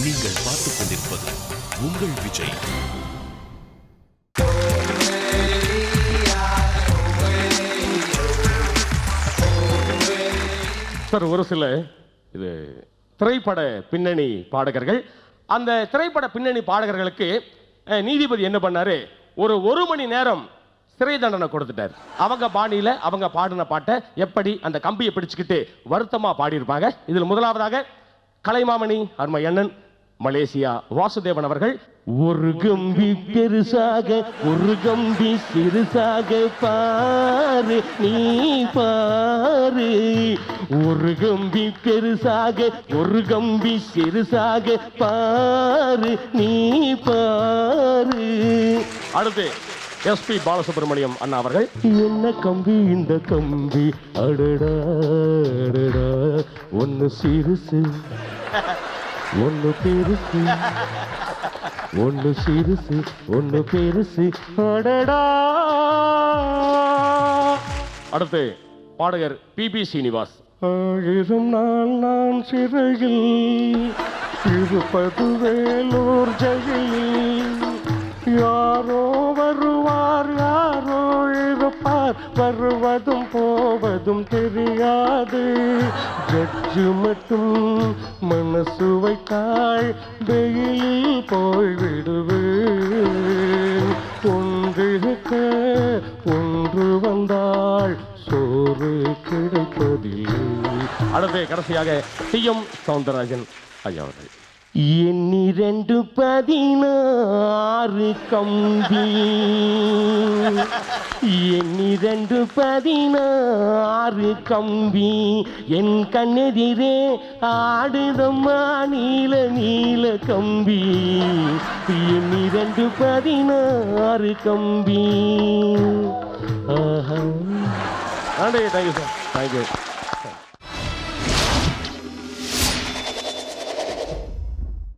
நீங்கள் பார்த்துக் கொண்டிருப்பது உங்கள் விஜய். சார், ஒரு சில இது திரைப்பட பின்னணி பாடகர்கள், அந்த திரைப்பட பின்னணி பாடகர்களுக்கு நீதிபதி என்ன பண்ணாரு, ஒரு மணி நேரம் சிறை தண்டனை கொடுத்துட்டார். அவங்க பாணியில அவங்க பாடின பாட்டை எப்படி அந்த கம்பியை பிடிச்சுக்கிட்டு வருத்தமா பாடியிருப்பாங்க. இதில் முதலாவதாக கலைமாமணி அருமை அண்ணன் மலேசியா வாசுதேவன் அவர்கள், ஒரு கம்பி பெருசாக ஒரு கம்பி சிறுசாக பாரு நீ பாரு, ஒரு கம்பி பெருசாக ஒரு கம்பி சிறுசாக பாரு நீ பாரு. அடுத்து எஸ்பி பாலசுப்ரமணியம் அண்ணா அவர்கள், என்ன கம்பி இந்த கம்பி அடடா அடடா, ஒன்னு சிறுசு ஒன்னு பெருசு, ஒன்னு சிறுசு ஒன்னு பெருசு அடடா. அடுத்து பாடகர் பிபி சீனிவாஸ், 1000 நாள் நான் சிறையில் இருப்பது வேலூர் ஜெயிலில், யாரோ வருவார் யாரோ இருப்பார், வருவதும் போவதும் தெரியாது, ஜட்ஜு மட்டும் மனசு வைத்தாள் வெயிலில் போய்விடுவேன், ஒன்றிருக்க ஒன்று வந்தாள் சோறு கிடைப்பதில்லை. அடுத்து கடைசியாக டி.எம். சௌந்தரராஜன் ஐயா அவர்கள், எண்ணி 216 கம்பி, எண்ணி 216 கம்பி, என் கண்ணெதிரே ஆடுதம்மா நீல நீல கம்பி, எண்ணி 216 கம்பி. ஆஹா, தேங்க்யூ சார், தேங்க்யூ.